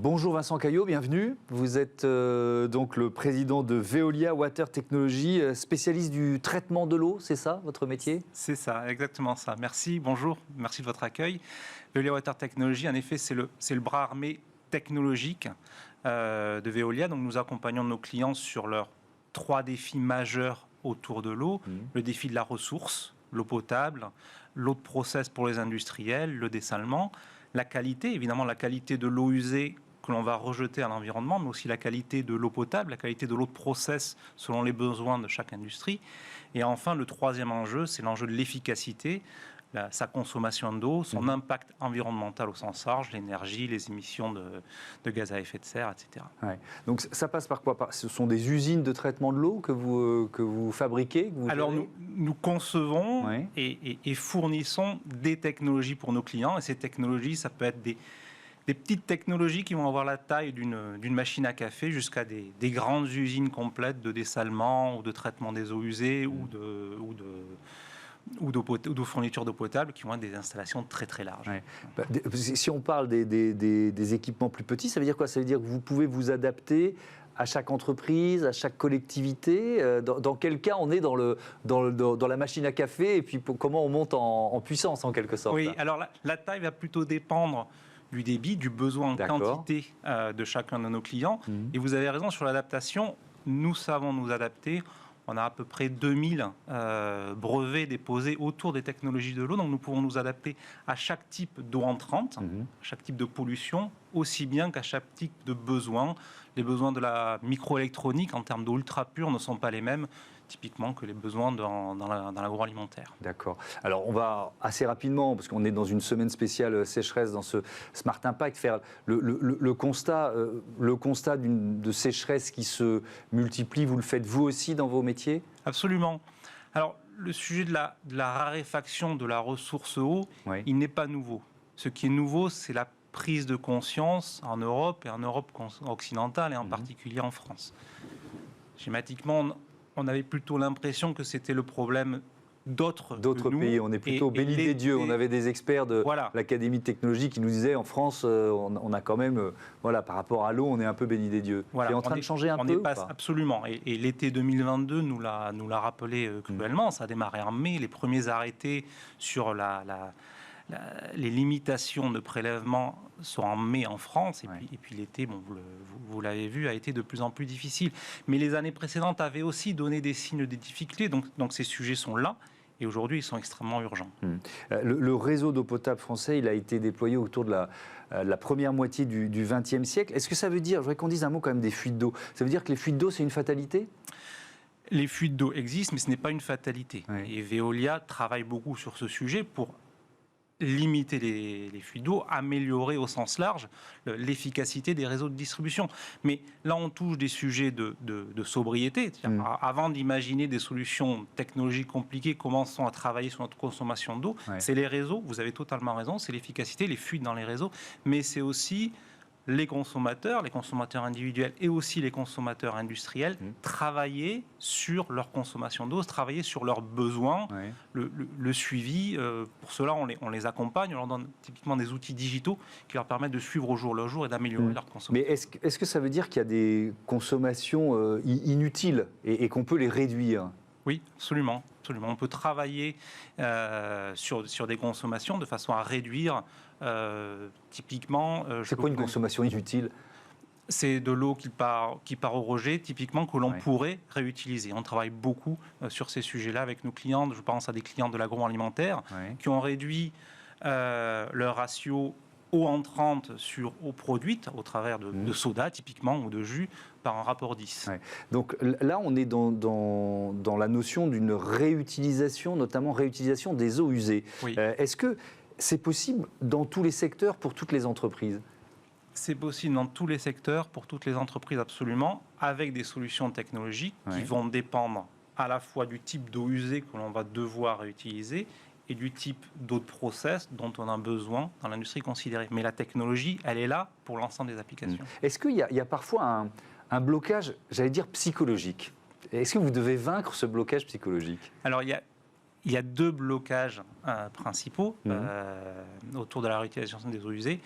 Bonjour Vincent Caillot, bienvenue. Vous êtes donc le président de Veolia Water Technology, spécialiste du traitement de l'eau, c'est ça votre métier? C'est ça, exactement ça. Merci, bonjour, merci de votre accueil. Veolia Water Technology, en effet, c'est le bras armé technologique de Veolia. Donc nous accompagnons nos clients sur leurs 3 défis majeurs autour de l'eau. Le défi de la ressource, l'eau potable, l'eau de process pour les industriels, le dessalement, la qualité, évidemment la qualité de l'eau usée que l'on va rejeter à l'environnement, mais aussi la qualité de l'eau potable, la qualité de l'eau de process selon les besoins de chaque industrie. Et enfin, le 3e enjeu, c'est l'enjeu de l'efficacité, sa consommation d'eau, son impact environnemental au sens large, l'énergie, les émissions de gaz à effet de serre, etc. Ouais. Donc ça passe par quoi? Ce sont des usines de traitement de l'eau que vous fabriquez, que vous Alors gérez? nous concevons Ouais. et fournissons des technologies pour nos clients. Et ces technologies, ça peut être des petites technologies qui vont avoir la taille d'une machine à café jusqu'à des grandes usines complètes de dessalement ou de traitement des eaux usées ou de fourniture d'eau potable qui vont être des installations très très larges. Ouais. Si on parle des équipements plus petits, ça veut dire quoi? Ça veut dire que vous pouvez vous adapter à chaque entreprise, à chaque collectivité. Dans quel cas on est dans la machine à café et puis comment on monte en puissance en quelque sorte? Oui, alors la taille va plutôt dépendre du débit, du besoin en quantité de chacun de nos clients. Et vous avez raison sur l'adaptation. Nous savons nous adapter. On a à peu près 2000 brevets déposés autour des technologies de l'eau. Donc nous pouvons nous adapter à chaque type d'eau entrante, à chaque type de pollution, aussi bien qu'à chaque type de besoin. Les besoins de la microélectronique en termes d'eau ultra pure ne sont pas les mêmes typiquement que les besoins dans l'agroalimentaire. D'accord. Alors on va assez rapidement, parce qu'on est dans une semaine spéciale sécheresse dans ce Smart Impact, faire le constat de sécheresse qui se multiplie. Vous le faites vous aussi dans vos métiers? Absolument. Alors le sujet de la raréfaction de la ressource eau, Oui. il n'est pas nouveau. Ce qui est nouveau, c'est la prise de conscience en Europe et en Europe occidentale et en particulier en France. Schématiquement, on avait plutôt l'impression que c'était le problème d'autres pays. On est plutôt bénis des dieux. On avait des experts de l'Académie de technologie qui nous disaient en France, on a quand même, par rapport à l'eau, on est un peu bénis des dieux. C'est en train de changer un peu ou pas? Absolument. Et l'été 2022 nous l'a rappelé cruellement. Ça a démarré en mai. Les premiers arrêtés sur les limitations de prélèvement sont en mai en France, et puis l'été, vous l'avez vu, a été de plus en plus difficile. Mais les années précédentes avaient aussi donné des signes de difficulté, donc ces sujets sont là, et aujourd'hui ils sont extrêmement urgents. Le réseau d'eau potable français, il a été déployé autour de la première moitié du XXe siècle. Est-ce que ça veut dire, je voudrais qu'on dise un mot quand même des fuites d'eau, ça veut dire que les fuites d'eau, c'est une fatalité? Les fuites d'eau existent, mais ce n'est pas une fatalité. Oui. Et Veolia travaille beaucoup sur ce sujet pour limiter les fuites d'eau, améliorer au sens large l'efficacité des réseaux de distribution. Mais là, on touche des sujets de sobriété. Avant d'imaginer des solutions technologiques compliquées, commençons à travailler sur notre consommation d'eau. C'est les réseaux, vous avez totalement raison, c'est l'efficacité, les fuites dans les réseaux, mais c'est aussi les consommateurs individuels et aussi les consommateurs industriels, travailler sur leur consommation d'eau, travailler sur leurs besoins, le suivi. Pour cela, on les accompagne, on leur donne typiquement des outils digitaux qui leur permettent de suivre au jour le jour et d'améliorer leur consommation. Mais est-ce que ça veut dire qu'il y a des consommations inutiles et qu'on peut les réduire? Oui, absolument. On peut travailler sur des consommations de façon à réduire typiquement... c'est quoi une consommation inutile? C'est de l'eau qui part au rejet, typiquement, que l'on pourrait réutiliser. On travaille beaucoup sur ces sujets-là avec nos clients. Je pense à des clients de l'agroalimentaire qui ont réduit leur ratio eau entrante sur eau produite au travers de soda, typiquement, ou de jus, par un rapport 10. Donc là, on est dans la notion d'une réutilisation, notamment réutilisation des eaux usées. Est-ce que c'est possible dans tous les secteurs, pour toutes les entreprises? C'est possible dans tous les secteurs, pour toutes les entreprises, absolument, avec des solutions technologiques qui vont dépendre à la fois du type d'eau usée que l'on va devoir réutiliser et du type d'eau de process dont on a besoin dans l'industrie considérée. Mais la technologie, elle est là pour l'ensemble des applications. Est-ce qu'il y a parfois un blocage, j'allais dire, psychologique? Est-ce que vous devez vaincre ce blocage psychologique? Alors, il y a 2 blocages principaux autour de la réutilisation des eaux usées.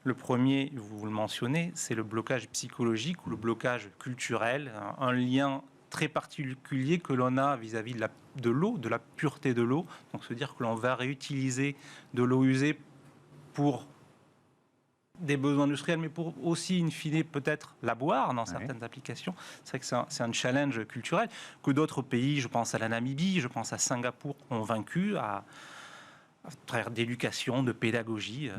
Le premier, vous le mentionnez, c'est le blocage psychologique ou le blocage culturel, un lien très particulier que l'on a vis-à-vis de l'eau, de la pureté de l'eau. Donc, se dire que l'on va réutiliser de l'eau usée pour des besoins industriels, mais pour aussi, in fine, peut-être la boire dans certaines applications. C'est vrai que c'est un challenge culturel que d'autres pays, je pense à la Namibie, je pense à Singapour, ont vaincu à travers d'éducation, de pédagogie.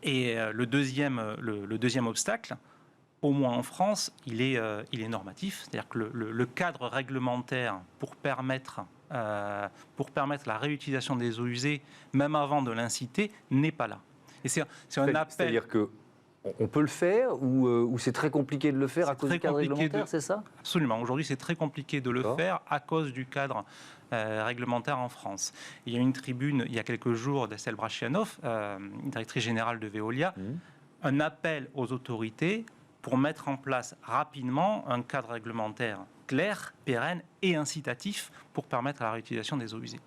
Et le deuxième obstacle, au moins en France, il est normatif. C'est-à-dire que le cadre réglementaire pour permettre la réutilisation des eaux usées, même avant de l'inciter, n'est pas là. Et c'est un appel. C'est-à-dire qu'on peut le faire ou c'est très compliqué de le faire à cause du cadre réglementaire, c'est ça ? Absolument. Aujourd'hui, c'est très compliqué de le faire à cause du cadre réglementaire en France. Il y a une tribune, il y a quelques jours, d'Estelle Brachlianoff, directrice générale de Veolia, un appel aux autorités pour mettre en place rapidement un cadre réglementaire clair, pérenne et incitatif pour permettre la réutilisation des eaux usées.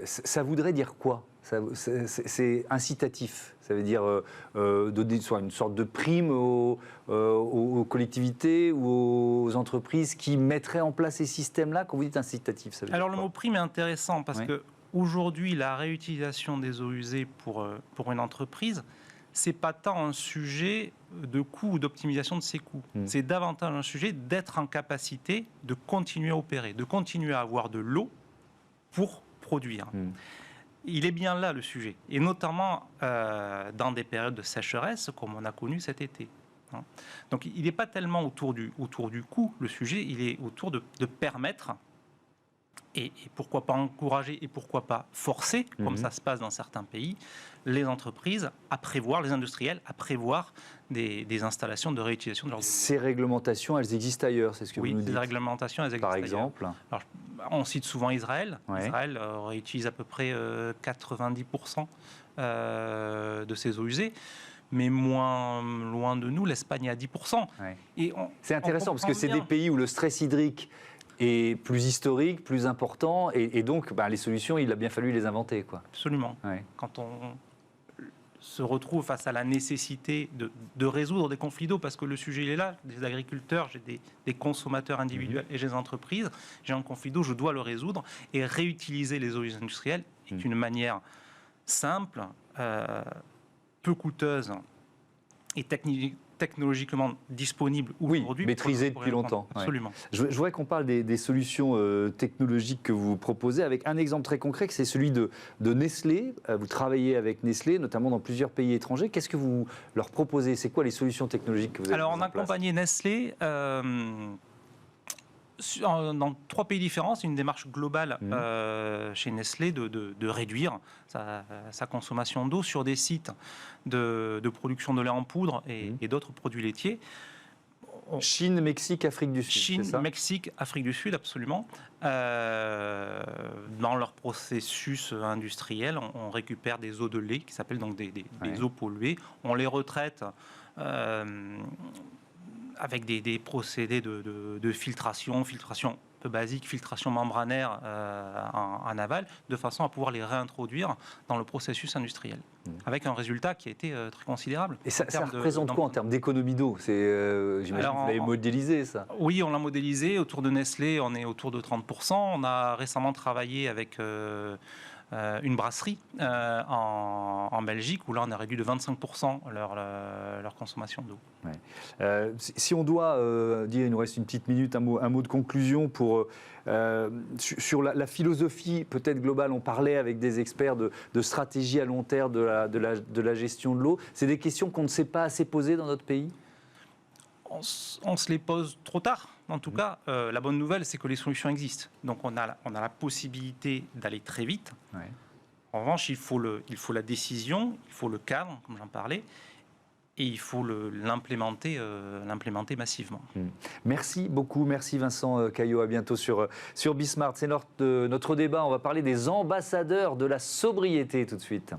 Ça voudrait dire quoi ? C'est incitatif. Ça veut dire donner soit une sorte de prime aux collectivités ou aux entreprises qui mettraient en place ces systèmes-là. Quand vous dites incitatif, ça veut dire Alors quoi ? le mot prime est intéressant parce que aujourd'hui, la réutilisation des eaux usées pour une entreprise, c'est pas tant un sujet de coût ou d'optimisation de ses coûts. C'est davantage un sujet d'être en capacité de continuer à opérer, de continuer à avoir de l'eau pour produire. Il est bien là le sujet, et notamment dans des périodes de sécheresse comme on a connu cet été. Donc il n'est pas tellement autour du coût, le sujet, il est autour de permettre, et pourquoi pas encourager, et pourquoi pas forcer, comme ça se passe dans certains pays, les entreprises à prévoir, les industriels à prévoir des installations de réutilisation de leurs eaux. Ces réglementations, elles existent ailleurs, c'est ce que vous nous dites ? Oui, ces réglementations, elles existent par exemple ailleurs. Alors, on cite souvent Israël. Israël réutilise à peu près 90% de ses eaux usées, mais moins loin de nous, l'Espagne est à 10%. C'est intéressant parce que c'est des pays où le stress hydrique est plus historique, plus important, et donc les solutions, il a bien fallu les inventer, quoi. Absolument. Quand on se retrouve face à la nécessité de résoudre des conflits d'eau, parce que le sujet il est là, des agriculteurs, j'ai des consommateurs individuels et j'ai des entreprises, j'ai un conflit d'eau, je dois le résoudre, et réutiliser les eaux industrielles est une manière simple, peu coûteuse et technologiquement disponible aujourd'hui. Maîtrisée depuis longtemps. Absolument. Je voudrais qu'on parle des solutions technologiques que vous proposez avec un exemple très concret, que c'est celui de Nestlé. Vous travaillez avec Nestlé, notamment dans plusieurs pays étrangers. Qu'est-ce que vous leur proposez ? C'est quoi les solutions technologiques que vous avez mises en place ? Alors, on a accompagné Nestlé dans 3 pays différents. C'est une démarche globale chez Nestlé de réduire sa consommation d'eau sur des sites de production de lait en poudre et d'autres produits laitiers. Chine, Mexique, Afrique du Sud. Chine, c'est ça ? Mexique, Afrique du Sud, absolument. Dans leur processus industriel, on récupère des eaux de lait qui s'appellent donc des eaux polluées. On les retraite avec des procédés de filtration peu basique, filtration membranaire en aval, de façon à pouvoir les réintroduire dans le processus industriel, avec un résultat qui a été très considérable. Et ça représente quoi en termes d'économie d'eau ? J'imagine que vous l'avez modélisé, ça. Oui, on l'a modélisé. Autour de Nestlé, on est autour de 30%. On a récemment travaillé avec une brasserie en Belgique, où là, on a réduit de 25% leur consommation d'eau. Si on doit dire, il nous reste une petite minute, un mot de conclusion sur la philosophie peut-être globale. On parlait avec des experts de stratégie à long terme de la gestion de l'eau. C'est des questions qu'on ne sait pas assez poser dans notre pays ? On se les pose trop tard. En tout cas, la bonne nouvelle, c'est que les solutions existent. Donc, on a la possibilité d'aller très vite. En revanche, il faut la décision, il faut le cadre, comme j'en parlais, et il faut l'implémenter massivement. Merci beaucoup, merci Vincent Caillot. À bientôt sur Bismart. C'est notre débat. On va parler des ambassadeurs de la sobriété tout de suite.